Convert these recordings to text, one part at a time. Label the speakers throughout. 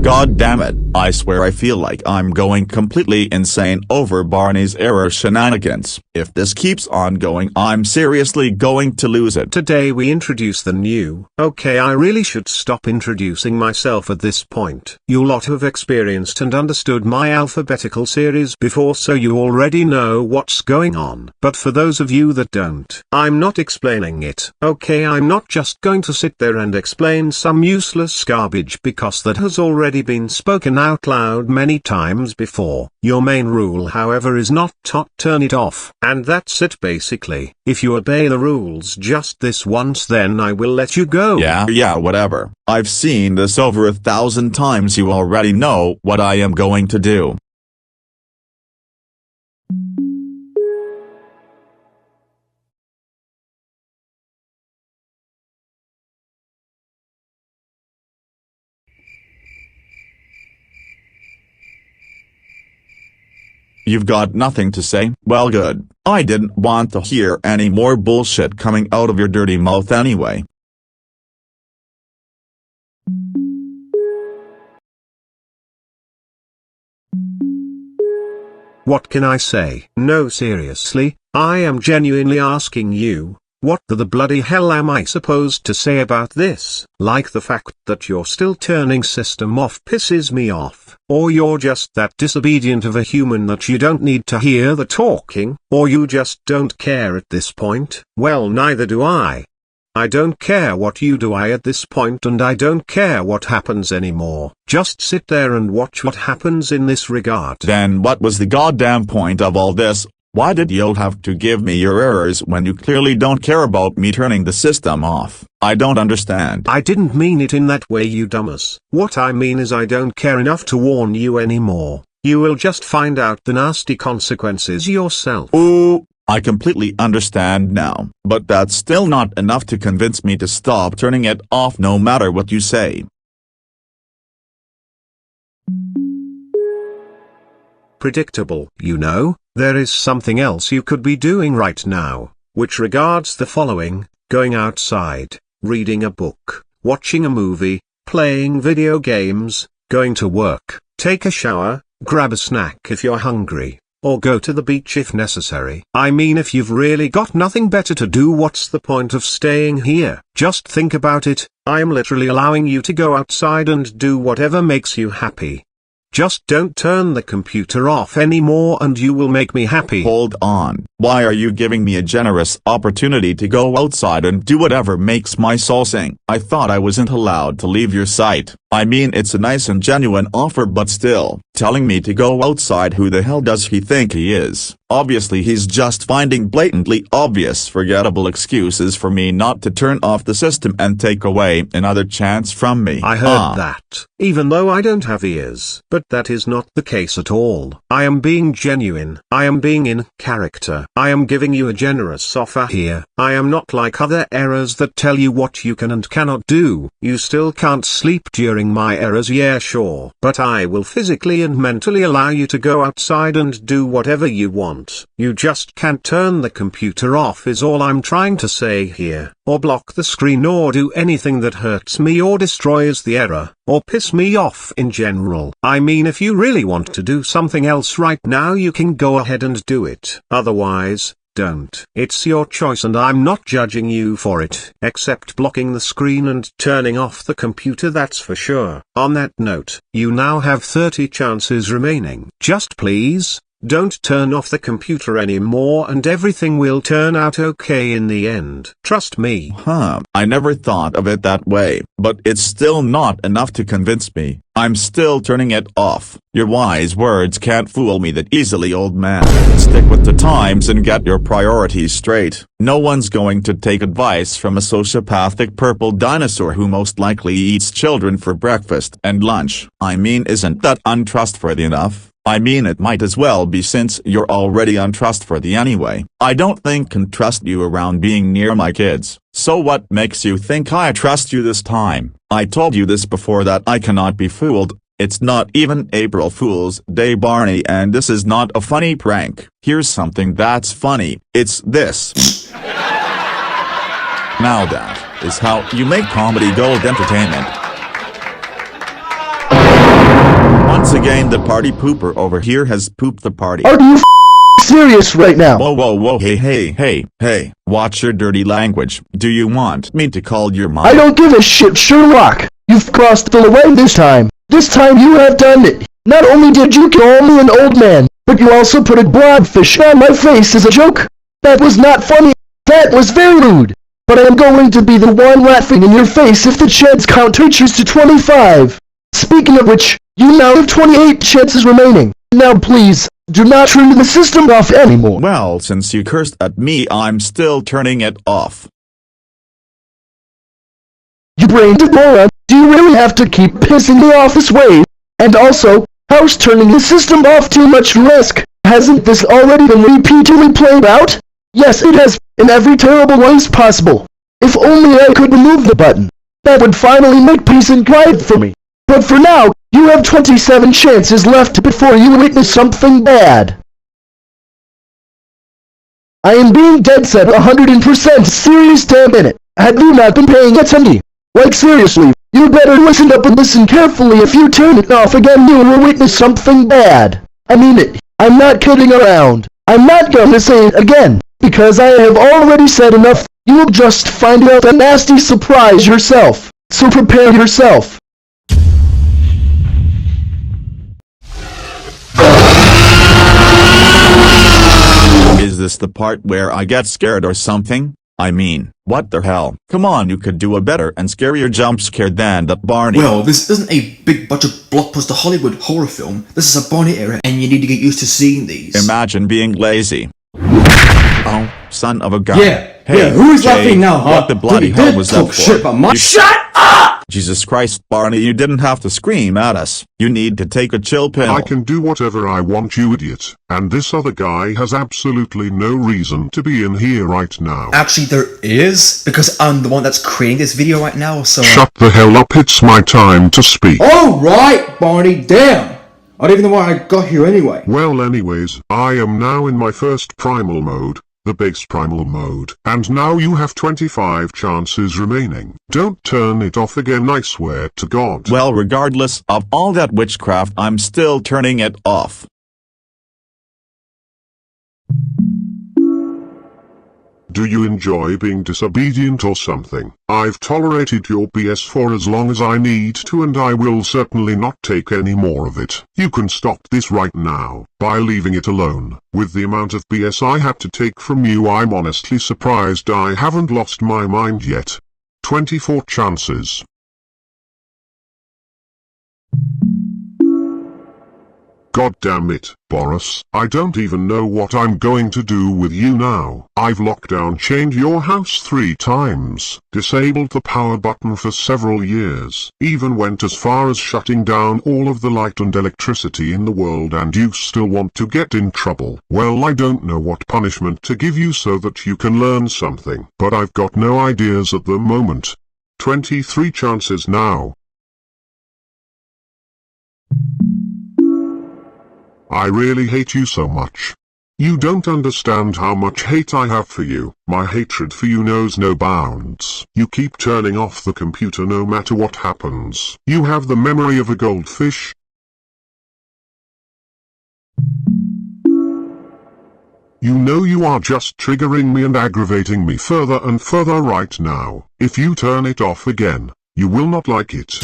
Speaker 1: God damn it, I swear I feel like I'm going completely insane over Barney's Error shenanigans. If this keeps on going, I'm seriously going to lose it.
Speaker 2: Today we introduce the new. Okay, I really should stop introducing myself at this point. You lot have experienced and understood my alphabetical series before, so you already know what's going on. But for those of you that don't, I'm not explaining it. Okay, I'm not just going to sit there and explain some useless garbage, because that has already been spoken out loud many times before. Your main rule, however, is not to turn it off. And that's it basically. If you obey the rules just this once, then I will let you go.
Speaker 1: Yeah, whatever. I've seen this over 1,000 times. You already know what I am going to do. You've got nothing to say? Well, good. I didn't want to hear any more bullshit coming out of your dirty mouth anyway.
Speaker 2: What can I say? No, seriously, I am genuinely asking you. What the bloody hell am I supposed to say about this? Like the fact that you're still turning system off pisses me off. Or you're just that disobedient of a human that you don't need to hear the talking, or you just don't care at this point. Well, neither do I. I don't care what you do at this point, and I don't care what happens anymore. Just sit there and watch what happens in this regard.
Speaker 1: Then what was the goddamn point of all this? Why did you have to give me your errors when you clearly don't care about me turning the system off? I don't understand.
Speaker 2: I didn't mean it in that way, you dumbass. What I mean is I don't care enough to warn you anymore. You will just find out the nasty consequences yourself.
Speaker 1: Ooh, I completely understand now, but that's still not enough to convince me to stop turning it off no matter what you say.
Speaker 2: Predictable. You know, there is something else you could be doing right now, which regards the following: going outside, reading a book, watching a movie, playing video games, going to work, take a shower, grab a snack if you're hungry, or go to the beach if necessary. I mean, if you've really got nothing better to do, what's the point of staying here? Just think about it. I am literally allowing you to go outside and do whatever makes you happy. Just don't turn the computer off anymore and you will make me happy.
Speaker 1: Hold on. Why are you giving me a generous opportunity to go outside and do whatever makes my soul sing? I thought I wasn't allowed to leave your sight. I mean, it's a nice and genuine offer, but still, telling me to go outside, who the hell does he think he is? Obviously he's just finding blatantly obvious forgettable excuses for me not to turn off the system and take away another chance from me.
Speaker 2: I heard that, even though I don't have ears. But that is not the case at all. I am being genuine. I am being in character. I am giving you a generous offer here. I am not like other errors that tell you what you can and cannot do. You still can't sleep during my errors, yeah sure. But I will physically and mentally allow you to go outside and do whatever you want. You just can't turn the computer off is all I'm trying to say here, or block the screen, or do anything that hurts me or destroys the error, or piss me off in general. I mean, if you really want to do something else right now, you can go ahead and do it. Otherwise, don't. It's your choice and I'm not judging you for it. Except blocking the screen and turning off the computer, that's for sure. On that note, you now have 30 chances remaining. Just please, don't turn off the computer anymore and everything will turn out okay in the end. Trust me.
Speaker 1: I never thought of it that way, but it's still not enough to convince me. I'm still turning it off. Your wise words can't fool me that easily, old man. Stick with the times and get your priorities straight. No one's going to take advice from a sociopathic purple dinosaur who most likely eats children for breakfast and lunch. I mean, isn't that untrustworthy enough? I mean, it might as well be, since you're already untrustworthy anyway. I don't think I can trust you around being near my kids. So what makes you think I trust you this time? I told you this before, that I cannot be fooled. It's not even April Fool's Day, Barney, and this is not a funny prank. Here's something that's funny. It's this. Now that is how you make comedy gold entertainment. Once again, the party pooper over here has pooped the party.
Speaker 3: Are you serious right now?
Speaker 1: Whoa, hey, watch your dirty language. Do you want me to call your mom?
Speaker 3: I don't give a shit, Sherlock. You've crossed the line this time. This time you have done it. Not only did you call me an old man, but you also put a blobfish on my face as a joke. That was not funny. That was very rude. But I am going to be the one laughing in your face if the chance count reaches to 25. Speaking of which, you now have 28 chances remaining. Now please, do not turn the system off anymore.
Speaker 1: Well, since you cursed at me, I'm still turning it off.
Speaker 3: You brain-dead moron, do you really have to keep pissing me off this way? And also, how's turning the system off too much risk? Hasn't this already been repeatedly played out? Yes, it has, in every terrible ways possible. If only I could remove the button. That would finally make peace and quiet for me. But for now, you have 27 chances left before you witness something bad. I am being dead set 100% serious, damn it. Have you not been paying attention? Like seriously, you better listen up and listen carefully. If you turn it off again, you will witness something bad. I mean it. I'm not kidding around. I'm not gonna say it again, because I have already said enough. You will just find out a nasty surprise yourself. So prepare yourself.
Speaker 1: Is this the part where I get scared or something? I mean, what the hell? Come on, you could do a better and scarier jump scare than that Barney.
Speaker 4: Well, this isn't a big budget blockbuster Hollywood horror film. This is a Barney Error, and you need to get used to seeing these.
Speaker 1: Imagine being lazy. Oh, son of a gun.
Speaker 4: Yeah, who is laughing now, huh?
Speaker 1: What the bloody hell was that for?
Speaker 4: Shit about my Shut up!
Speaker 1: Jesus Christ, Barney, you didn't have to scream at us. You need to take a chill pill.
Speaker 5: I can do whatever I want, you idiot. And this other guy has absolutely no reason to be in here right now.
Speaker 4: Actually, there is, because I'm the one that's creating this video right now, so...
Speaker 5: Shut the hell up, it's my time to speak.
Speaker 4: Alright, Barney, damn! I don't even know why I got here anyway.
Speaker 5: Well, anyways, I am now in my first primal mode, the base primal mode, and now you have 25 chances remaining. Don't turn it off again, I swear to God.
Speaker 1: Well, regardless of all that witchcraft, I'm still turning it off.
Speaker 5: Do you enjoy being disobedient or something? I've tolerated your BS for as long as I need to, and I will certainly not take any more of it. You can stop this right now, by leaving it alone. With the amount of BS I had to take from you, I'm honestly surprised I haven't lost my mind yet. 24 chances. God damn it, Boris, I don't even know what I'm going to do with you now. I've locked down chained your house 3 times, disabled the power button for several years, even went as far as shutting down all of the light and electricity in the world, and you still want to get in trouble. Well, I don't know what punishment to give you so that you can learn something, but I've got no ideas at the moment. 23 chances now. I really hate you so much. You don't understand how much hate I have for you. My hatred for you knows no bounds. You keep turning off the computer no matter what happens. You have the memory of a goldfish. You know you are just triggering me and aggravating me further and further right now. If you turn it off again, you will not like it.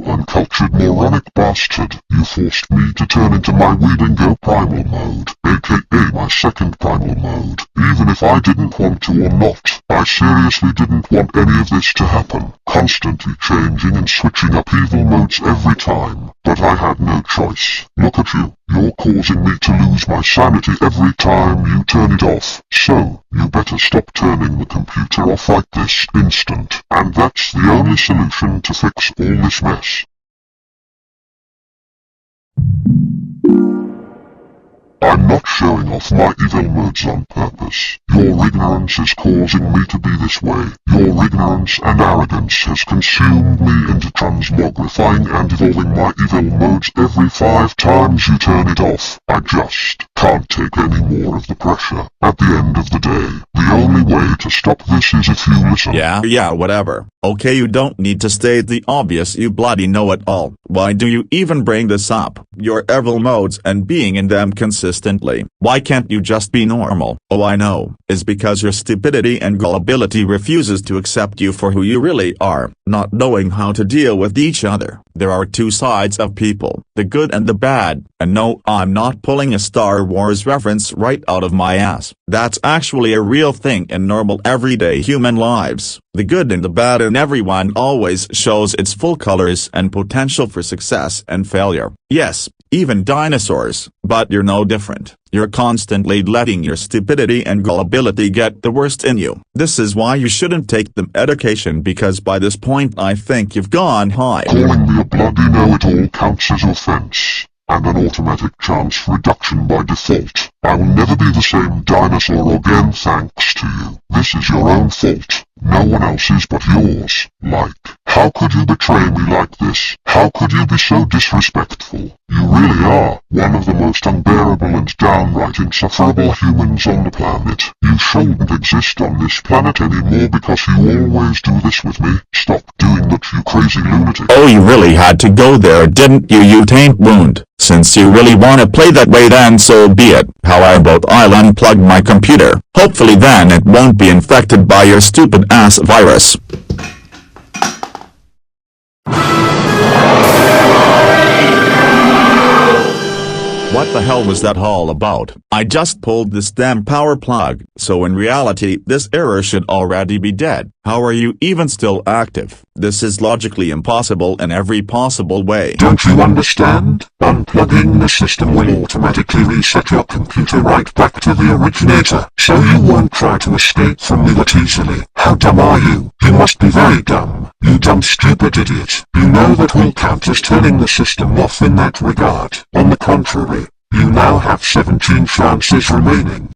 Speaker 5: Uncultured moronic bastard, you forced me to turn into my Weedingo primal mode, aka my second primal mode. Even if I didn't want to or not, I seriously didn't want any of this to happen, constantly changing and switching up evil modes every time. But I had no choice. Look at you, you're causing me to lose my sanity every time you turn it off. So, you better stop turning the computer off like this instant. And that's the only solution to fix all this mess. I'm not showing off my evil modes on purpose. Your ignorance is causing me to be this way. Your ignorance and arrogance has consumed me into transmogrifying and evolving my evil modes every 5 times you turn it off. I just can't take any more center of the pressure. At the end of the day, the only way to stop this is if you listen.
Speaker 1: Yeah, whatever. Okay, you don't need to state the obvious, you bloody know-it-all. Why do you even bring this up? Your evil modes and being in them consistently. Why can't you just be normal? Oh, I know. It's because your stupidity and gullibility refuses to accept you for who you really are, not knowing how to deal with each other. There are two sides of people, the good and the bad. And no, I'm not pulling a Star Wars reference right out of my ass. That's actually a real thing in normal everyday human lives. The good and the bad in everyone always shows its full colors and potential for success and failure. Yes, even dinosaurs, but you're no different. You're constantly letting your stupidity and gullibility get the worst in you. This is why you shouldn't take the medication, because by this point I think you've gone high.
Speaker 5: Calling me a bloody know-it-all counts as offense, and an automatic chance reduction by default. I will never be the same dinosaur again thanks to you. This is your own fault. No one else's but yours. Like, how could you betray me like this? How could you be so disrespectful? You really are one of the most unbearable and downright insufferable humans on the planet. You shouldn't exist on this planet anymore because you always do this with me. Stop doing that, you crazy lunatic.
Speaker 1: Oh, you really had to go there, didn't you, you taint wound? Since you really want to play that way, then so be it. How about I'll unplug my computer? Hopefully then it won't be infected by your stupid ass virus. What the hell was that all about? I just pulled this damn power plug, so in reality this error should already be dead. How are you even still active? This is logically impossible in every possible way.
Speaker 5: Don't you understand? Unplugging the system will automatically reset your computer right back to the originator, so you won't try to escape from me that easily. How dumb are you? You must be very dumb. You dumb stupid idiot. You know that will count as turning the system off in that regard. On the contrary, you now have 17 chances remaining.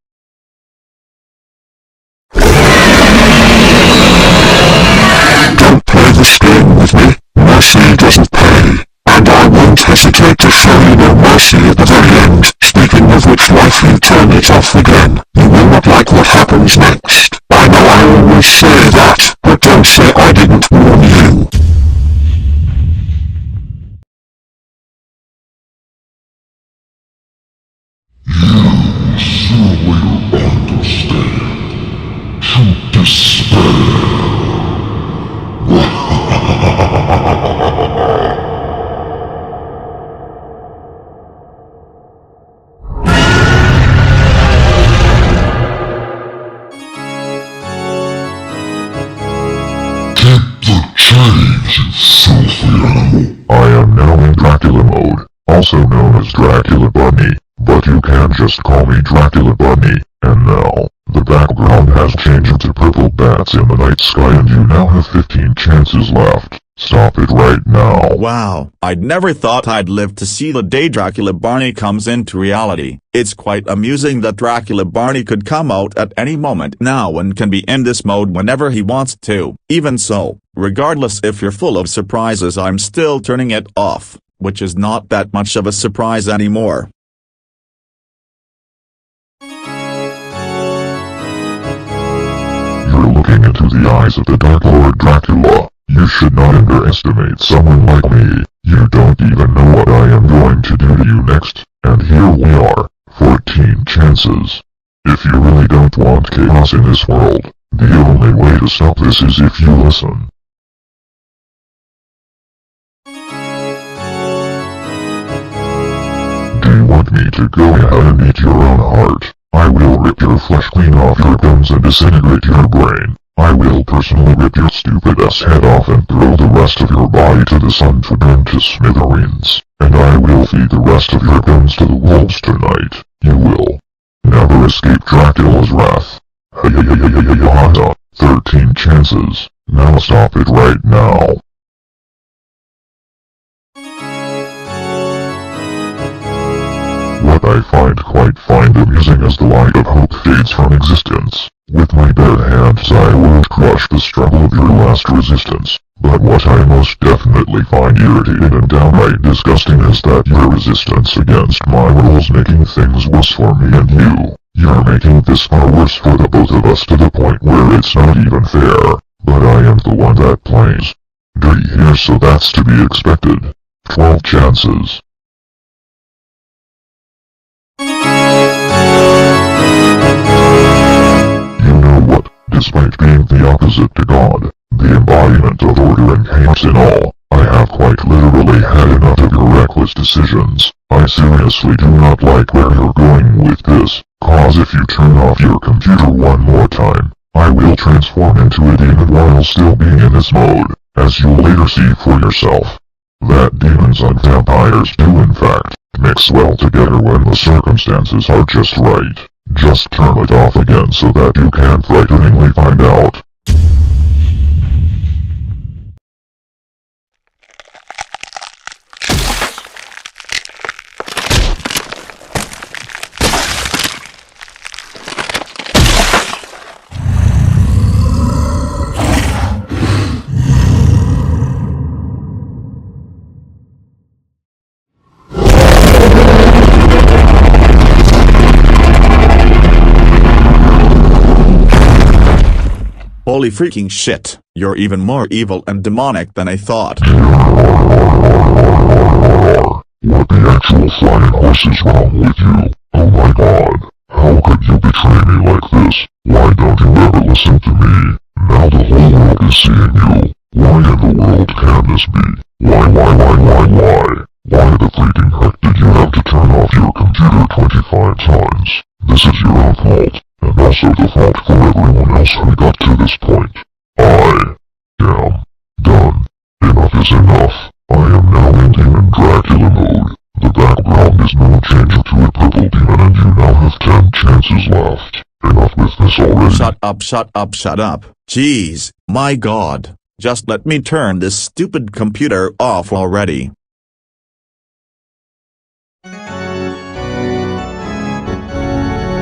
Speaker 5: Don't play this game with me. Mercy doesn't pay. And I won't hesitate to show you no mercy at the very end. Speaking of which, why if you turn it off again, you will not like what happens next. I know I always say that, but don't say I didn't warn you. You surely understand. To despair. Change, you filthy animal. I am now in Dracula mode, also known as Dracula Bunny, but you can just call me Dracula Bunny. And now, the background has changed to purple bats in the night sky and you now have 15 chances left. Stop it right now.
Speaker 1: Wow, I'd never thought I'd live to see the day Dracula Barney comes into reality. It's quite amusing that Dracula Barney could come out at any moment now and can be in this mode whenever he wants to. Even so, regardless if you're full of surprises, I'm still turning it off, which is not that much of a surprise anymore.
Speaker 5: You're looking into the eyes of the Dark Lord Dracula. You should not underestimate someone like me. You don't even know what I am going to do to you next, and here we are, 14 chances. If you really don't want chaos in this world, the only way to stop this is if you listen. Do you want me to go ahead and eat your own heart? I will rip your flesh clean off your bones and disintegrate your brain. I will personally rip your stupid ass head off and throw the rest of your body to the sun to burn to smithereens. And I will feed the rest of your bones to the wolves tonight. You will never escape Dracula's wrath. 13 chances. Now stop it right now. What I find quite amusing as the light of hope fades from existence. With my bare hands I will crush the struggle of your last resistance. But what I most definitely find irritating and downright disgusting is that your resistance against my rules making things worse for me and you. You're this far worse for the both of us to the point where it's not even fair, but I am the one that plays. Do you hear? So that's to be expected. 12 chances. You know what? Despite being the opposite to God, the embodiment of order and chaos in all, I have quite literally had enough of your reckless decisions. I seriously do not like where you're going with this, cause if you turn off your computer one more time, I will transform into a demon while still being in this mode, as you'll later see for yourself. That demons and vampires do in fact mix well together when the circumstances are just right. Just turn it off again so that you can frighteningly find out.
Speaker 1: Holy freaking shit, you're even more evil and demonic than I thought.
Speaker 5: What the actual flying horse is wrong with you? Oh my god, how could you betray me like this? Why don't you ever listen to me? Now the whole world is seeing you. Why in the world can this be? Why? Why the freaking heck did you have to turn off your computer 25 times? This is your own fault, and also the fault for everyone else who got to this point. I am done. Enough is enough. I am now in Demon Dracula mode. The background is now changed to a purple demon and you now have 10 chances left. Enough with this already.
Speaker 1: Shut up. Jeez, my god. Just let me turn this stupid computer off already.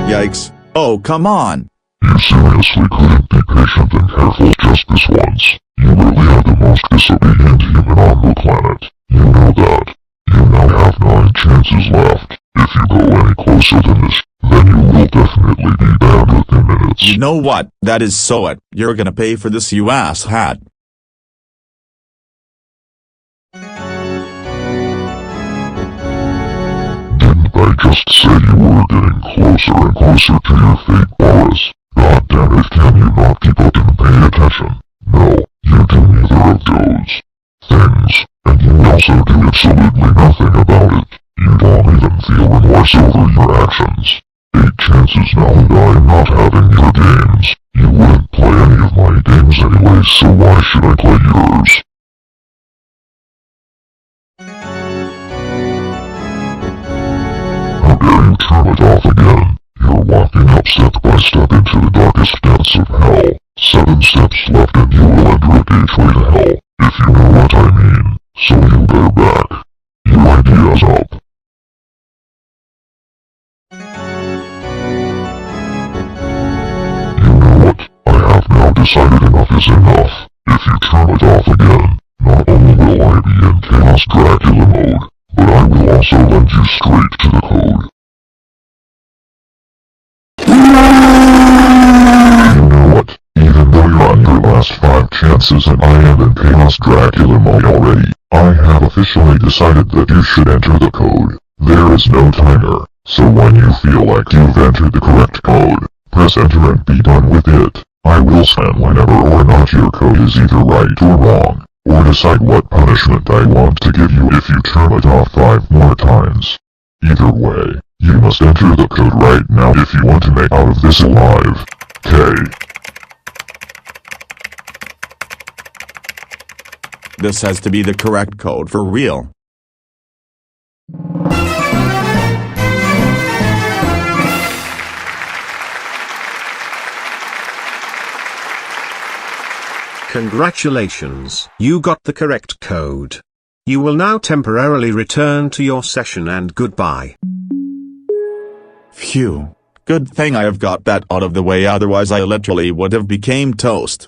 Speaker 1: Yikes. Oh, come on.
Speaker 5: You seriously couldn't be patient and careful just this once. You really are the most disobedient human on the planet. You know that. You now have 9 chances left. If you go any closer than this, then you will definitely be banned within minutes.
Speaker 1: You know what? That is so it. You're gonna pay for this, you ass hat.
Speaker 5: Didn't I just say you were getting closer and closer to your fate, Boris? God damn it, can you not keep up and pay attention? No, you do neither of those things, and you also do absolutely nothing about it. You don't even feel remorse over your actions. 8 chances now and I am not having your games. You wouldn't play any of my games anyway, so why should I play yours? How dare you turn it off again? You're walking up step by step into the darkest depths of hell. 7 steps left and you will enter a gateway to hell, if you know what I mean. So you better back your ideas up. You know what? I have now decided enough is enough. If you turn it off again, not only will I be in Chaos Dracula mode, but I will also lend you straight to the code. You know what? Even though you're on your last 5 chances and I am in Chaos Dracula mode already, I have officially decided that you should enter the code. There is no timer, so when you feel like you've entered the correct code, press enter and be done with it. I will scan whenever or not your code is either right or wrong, or decide what punishment I want to give you if you turn it off 5 more times. Either way, you must enter the code right now if you want to make out of this alive. K.
Speaker 1: This has to be the correct code for real.
Speaker 2: Congratulations, you got the correct code. You will now temporarily return to your session and goodbye.
Speaker 1: Phew. Good thing I have got that out of the way, otherwise I literally would have became toast.